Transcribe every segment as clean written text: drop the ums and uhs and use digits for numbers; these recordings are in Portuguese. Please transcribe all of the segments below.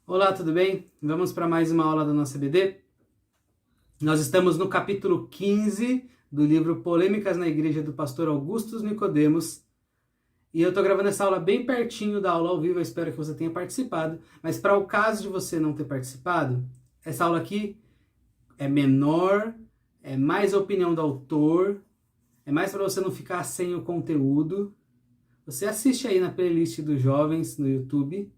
Olá, tudo bem? Vamos para mais uma aula da nossa EBD. Nós estamos no capítulo 15 do livro Polêmicas na Igreja do pastor Augustus Nicodemos. E eu estou gravando essa aula bem pertinho da aula ao vivo, eu espero que você tenha participado. Mas para o caso de você não ter participado, essa aula aqui é menor, é mais a opinião do autor, é mais para você não ficar sem o conteúdo. Você assiste aí na playlist dos jovens no YouTube.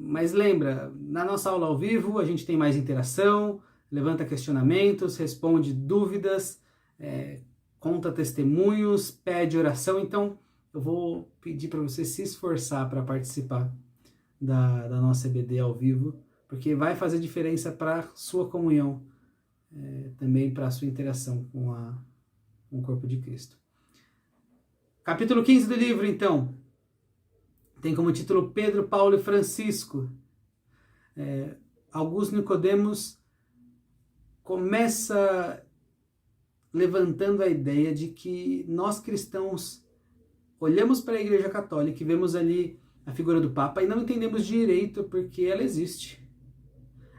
Mas lembra, na nossa aula ao vivo a gente tem mais interação, levanta questionamentos, responde dúvidas, conta testemunhos, pede oração. Então eu vou pedir para você se esforçar para participar da nossa EBD ao vivo, porque vai fazer diferença para a sua comunhão, também para a sua interação com o corpo de Cristo. Capítulo 15 do livro, então, tem como título Pedro, Paulo e Francisco. Augusto Nicodemos começa levantando a ideia de que nós cristãos olhamos para a Igreja Católica e vemos ali a figura do Papa e não entendemos direito porque ela existe.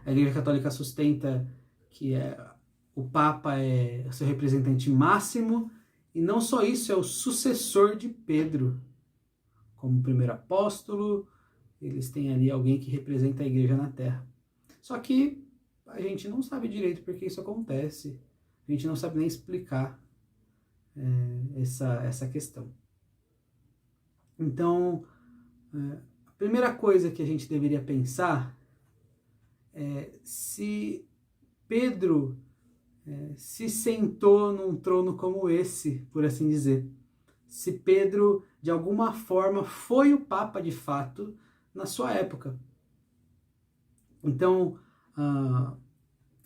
A Igreja Católica sustenta que o Papa é o seu representante máximo e não só isso, é o sucessor de Pedro. Como primeiro apóstolo, eles têm ali alguém que representa a igreja na terra. Só que a gente não sabe direito porque isso acontece. A gente não sabe nem explicar essa questão. Então, a primeira coisa que a gente deveria pensar é se Pedro se sentou num trono como esse, por assim dizer. Se Pedro, de alguma forma, foi o Papa de fato na sua época. Então, a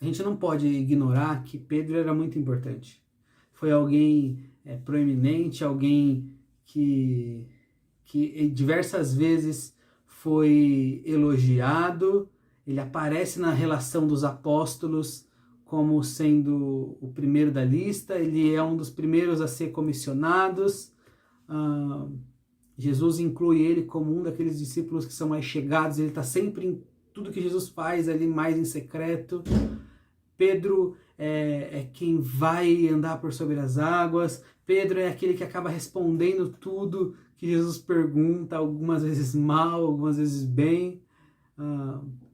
gente não pode ignorar que Pedro era muito importante. Foi alguém proeminente, alguém que diversas vezes foi elogiado. Ele aparece na relação dos apóstolos como sendo o primeiro da lista, ele é um dos primeiros a ser comissionados. Jesus inclui ele como um daqueles discípulos que são mais chegados, ele está sempre em tudo que Jesus faz ali mais em secreto. Pedro é quem vai andar por sobre as águas, Pedro é aquele que acaba respondendo tudo que Jesus pergunta, algumas vezes mal, algumas vezes bem.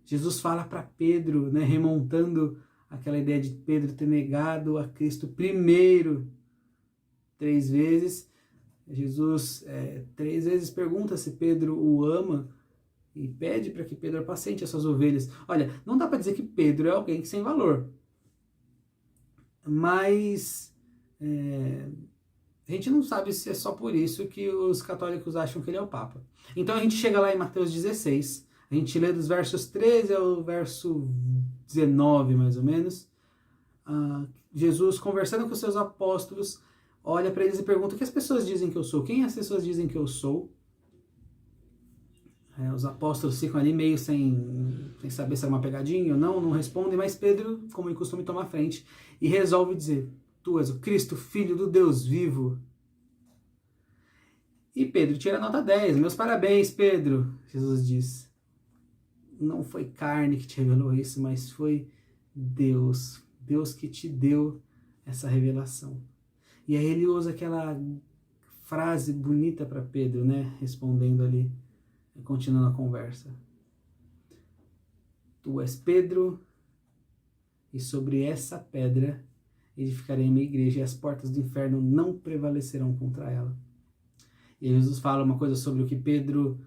Jesus fala para Pedro, né, remontando aquela ideia de Pedro ter negado a Cristo primeiro 3 vezes. Jesus 3 vezes pergunta se Pedro o ama e pede para que Pedro apacente as suas ovelhas. Olha, não dá para dizer que Pedro é alguém sem valor, mas a gente não sabe se é só por isso que os católicos acham que ele é o Papa. Então a gente chega lá em Mateus 16, a gente lê dos versos 13 ao verso 19, mais ou menos. Jesus conversando com os seus apóstolos, olha para eles e pergunta: o que as pessoas dizem que eu sou? Quem as pessoas dizem que eu sou? Os apóstolos ficam ali meio sem saber se é uma pegadinha ou não respondem, mas Pedro, como ele costuma, toma a frente e resolve dizer: tu és o Cristo, Filho do Deus vivo. E Pedro tira a nota 10. Meus parabéns, Pedro, Jesus diz. Não foi carne que te revelou isso, mas foi Deus. Deus que te deu essa revelação. E aí ele usa aquela frase bonita para Pedro, né? Respondendo ali, continuando a conversa. Tu és Pedro, e sobre essa pedra edificarei a minha igreja, e as portas do inferno não prevalecerão contra ela. E Jesus fala uma coisa sobre o que Pedro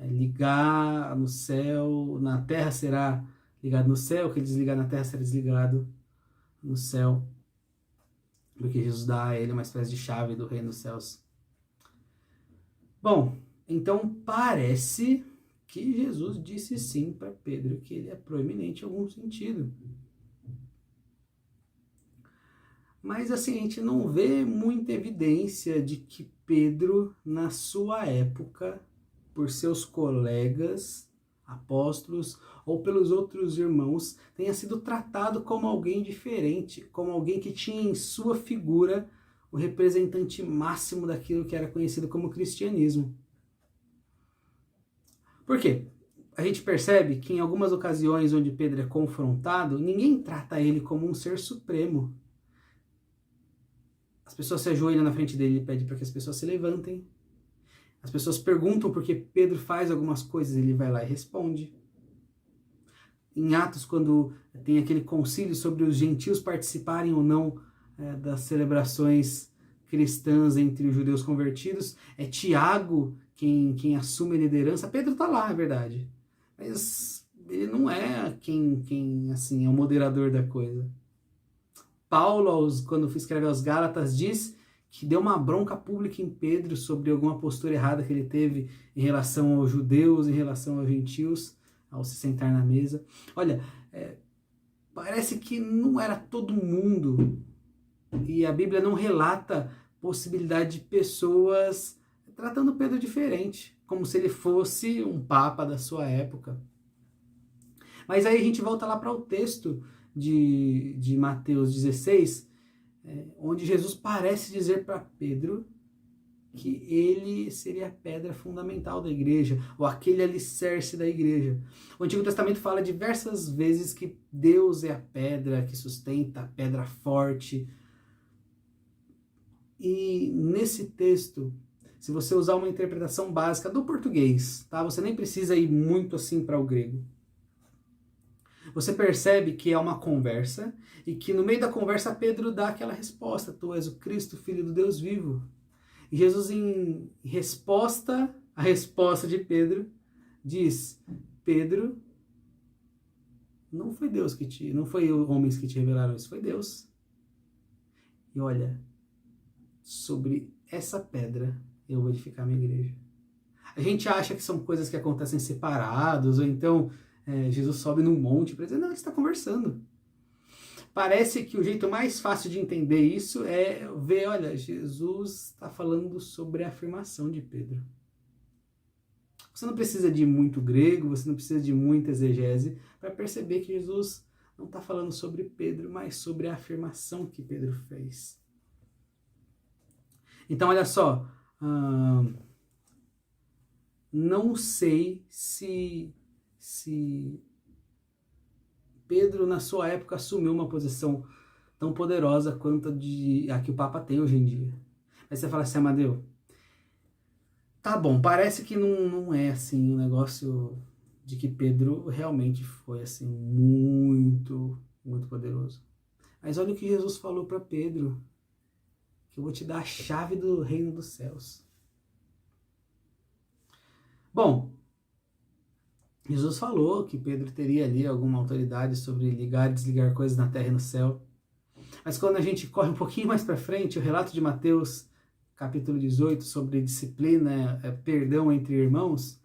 ligar no céu, na terra será ligado no céu, o que ele desligar na terra será desligado no céu, porque Jesus dá a ele uma espécie de chave do reino dos céus. Bom, então parece que Jesus disse sim para Pedro que ele é proeminente em algum sentido. Mas assim, a gente não vê muita evidência de que Pedro, na sua época, por seus colegas apóstolos ou pelos outros irmãos, tenha sido tratado como alguém diferente, como alguém que tinha em sua figura o representante máximo daquilo que era conhecido como cristianismo. Por quê? a gente percebe que em algumas ocasiões onde Pedro é confrontado, ninguém trata ele como um ser supremo. As pessoas se ajoelham na frente dele e pede para que as pessoas se levantem. As pessoas perguntam por que Pedro faz algumas coisas, ele vai lá e responde. Em Atos, quando tem aquele concílio sobre os gentios participarem ou não das celebrações cristãs entre os judeus convertidos, é Tiago quem assume a liderança. Pedro está lá, é verdade. Mas ele não é quem assim, é o moderador da coisa. Paulo, quando escreve aos Gálatas, diz que deu uma bronca pública em Pedro sobre alguma postura errada que ele teve em relação aos judeus, em relação aos gentios, ao se sentar na mesa. Olha, parece que não era todo mundo, e a Bíblia não relata possibilidade de pessoas tratando Pedro diferente, como se ele fosse um papa da sua época. Mas aí a gente volta lá para o texto de Mateus 16, onde Jesus parece dizer para Pedro que ele seria a pedra fundamental da igreja, ou aquele alicerce da igreja. O Antigo Testamento fala diversas vezes que Deus é a pedra que sustenta, a pedra forte. E nesse texto, se você usar uma interpretação básica do português, tá? Você nem precisa ir muito assim para o grego. Você percebe que é uma conversa e que no meio da conversa Pedro dá aquela resposta: tu és o Cristo, Filho do Deus vivo. E Jesus, em resposta à resposta de Pedro, diz: Pedro, não foi Deus não foi homens que te revelaram isso, foi Deus. E olha, sobre essa pedra eu vou edificar minha igreja. A gente acha que são coisas que acontecem separados, ou então Jesus sobe num monte para dizer, não, ele está conversando. Parece que o jeito mais fácil de entender isso é ver, olha, Jesus está falando sobre a afirmação de Pedro. Você não precisa de muito grego, você não precisa de muita exegese para perceber que Jesus não está falando sobre Pedro, mas sobre a afirmação que Pedro fez. Então, olha só, não sei se Pedro, na sua época, assumiu uma posição tão poderosa quanto a que o Papa tem hoje em dia. Aí você fala assim, Amadeu, tá bom, parece que não é assim um negócio de que Pedro realmente foi assim muito, muito poderoso. Mas olha o que Jesus falou para Pedro, que eu vou te dar a chave do reino dos céus. Bom, Jesus falou que Pedro teria ali alguma autoridade sobre ligar e desligar coisas na terra e no céu. Mas quando a gente corre um pouquinho mais para frente, o relato de Mateus, capítulo 18, sobre disciplina, perdão entre irmãos,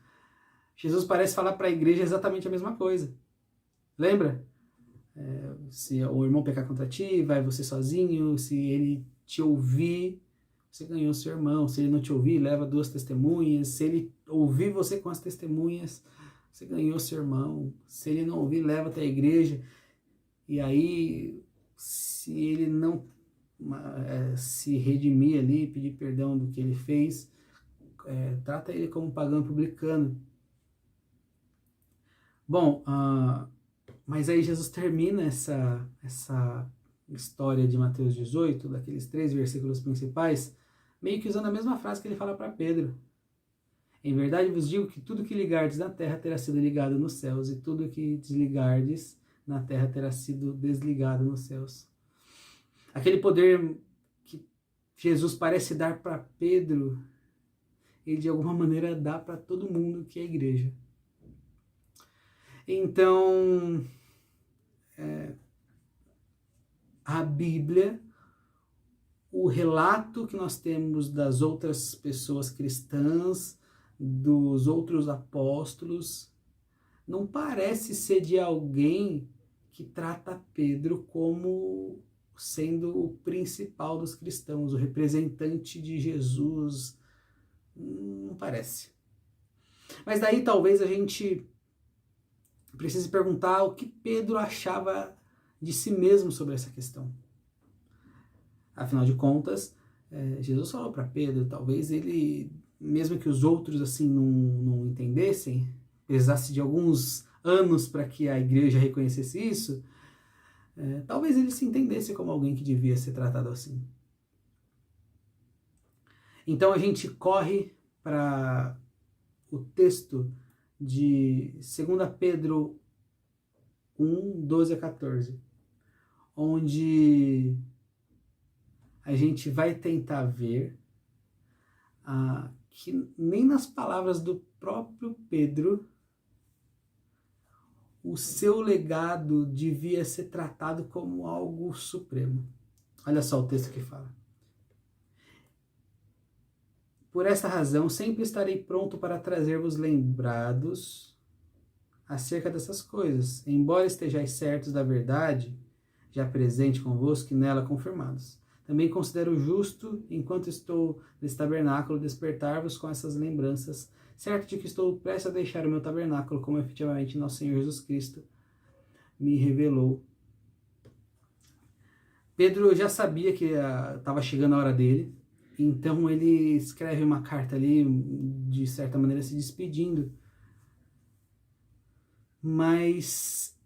Jesus parece falar para a igreja exatamente a mesma coisa. Lembra? Se o irmão pecar contra ti, vai você sozinho. Se ele te ouvir, você ganhou seu irmão. Se ele não te ouvir, leva 2 testemunhas. Se ele ouvir você com as testemunhas, você ganhou seu irmão. Se ele não ouvir, leva até a igreja. E aí, se ele não se redimir ali, pedir perdão do que ele fez, trata ele como pagão publicano. Bom, mas aí Jesus termina essa história de Mateus 18, daqueles 3 versículos principais, meio que usando a mesma frase que ele fala para Pedro. Em verdade vos digo que tudo que ligardes na terra terá sido ligado nos céus, e tudo que desligardes na terra terá sido desligado nos céus. Aquele poder que Jesus parece dar para Pedro, ele de alguma maneira dá para todo mundo que é a igreja. Então, a Bíblia, o relato que nós temos das outras pessoas cristãs, dos outros apóstolos, não parece ser de alguém que trata Pedro como sendo o principal dos cristãos, o representante de Jesus. Não parece. Mas daí talvez a gente precise perguntar o que Pedro achava de si mesmo sobre essa questão. Afinal de contas, Jesus falou para Pedro, talvez ele, mesmo que os outros assim não entendessem, precisasse de alguns anos para que a igreja reconhecesse isso, talvez ele se entendesse como alguém que devia ser tratado assim. Então a gente corre para o texto de 2 Pedro 1, 12 a 14, onde a gente vai tentar ver que nem nas palavras do próprio Pedro o seu legado devia ser tratado como algo supremo. Olha só o texto que fala. Por esta razão, sempre estarei pronto para trazer-vos lembrados acerca dessas coisas, embora estejais certos da verdade, já presente convosco e nela confirmados. Também considero justo, enquanto estou nesse tabernáculo, despertar-vos com essas lembranças, certo de que estou prestes a deixar o meu tabernáculo, como efetivamente nosso Senhor Jesus Cristo me revelou. Pedro já sabia que estava chegando a hora dele, então ele escreve uma carta ali, de certa maneira se despedindo. Mas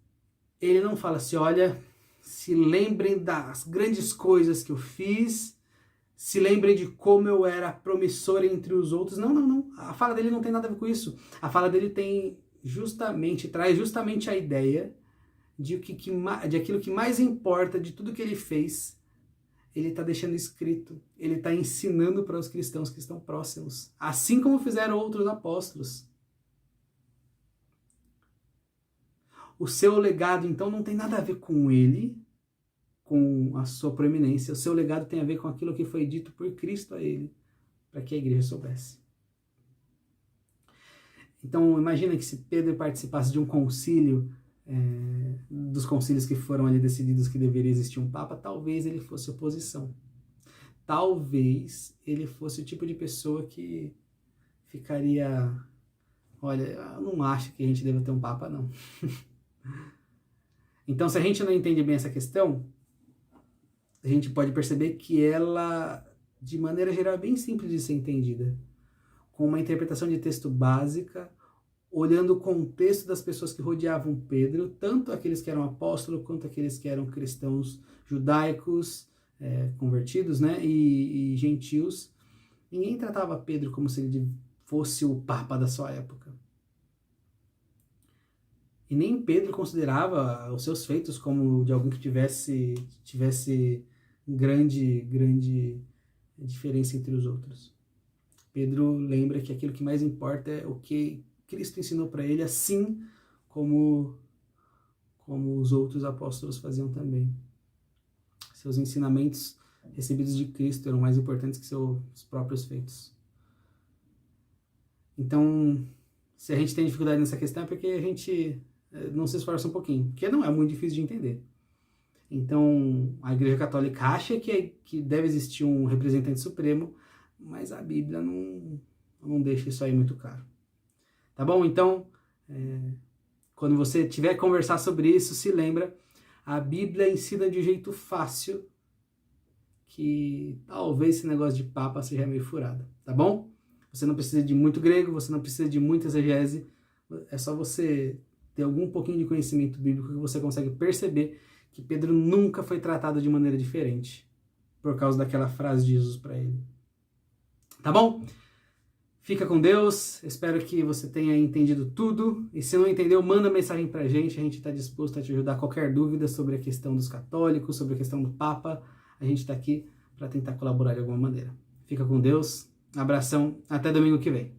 ele não fala assim, olha, se lembrem das grandes coisas que eu fiz, se lembrem de como eu era promissor entre os outros. Não. A fala dele não tem nada a ver com isso. A fala dele traz justamente a ideia de aquilo que mais importa de tudo que ele fez. Ele está deixando escrito, ele está ensinando para os cristãos que estão próximos, assim como fizeram outros apóstolos. O seu legado, então, não tem nada a ver com ele, com a sua proeminência. O seu legado tem a ver com aquilo que foi dito por Cristo a ele, para que a igreja soubesse. Então, imagina que se Pedro participasse de um concílio, dos concílios que foram ali decididos que deveria existir um papa, talvez ele fosse oposição. Talvez ele fosse o tipo de pessoa que ficaria, olha, eu não acho que a gente deva ter um papa, não. Então, se a gente não entende bem essa questão, a gente pode perceber que ela, de maneira geral, é bem simples de ser entendida, com uma interpretação de texto básica, olhando o contexto das pessoas que rodeavam Pedro, tanto aqueles que eram apóstolos, quanto aqueles que eram cristãos judaicos, convertidos, né, e gentios. Ninguém tratava Pedro como se ele fosse o papa da sua época. E nem Pedro considerava os seus feitos como de alguém que tivesse grande diferença entre os outros. Pedro lembra que aquilo que mais importa é o que Cristo ensinou para ele, assim como os outros apóstolos faziam também. Seus ensinamentos recebidos de Cristo eram mais importantes que seus próprios feitos. Então, se a gente tem dificuldade nessa questão é porque a gente não se esforça um pouquinho, porque não é muito difícil de entender. Então, a Igreja Católica acha que deve existir um representante supremo, mas a Bíblia não deixa isso aí muito claro. Tá bom? Então, quando você tiver que conversar sobre isso, se lembra, a Bíblia ensina de um jeito fácil que talvez esse negócio de papa seja meio furado, tá bom? Você não precisa de muito grego, você não precisa de muita exegese, é só você ter algum pouquinho de conhecimento bíblico que você consegue perceber que Pedro nunca foi tratado de maneira diferente por causa daquela frase de Jesus para ele. Tá bom? Fica com Deus, espero que você tenha entendido tudo, e se não entendeu, manda mensagem pra gente, a gente está disposto a te ajudar. Qualquer dúvida sobre a questão dos católicos, sobre a questão do Papa, a gente está aqui para tentar colaborar de alguma maneira. Fica com Deus, abração, até domingo que vem.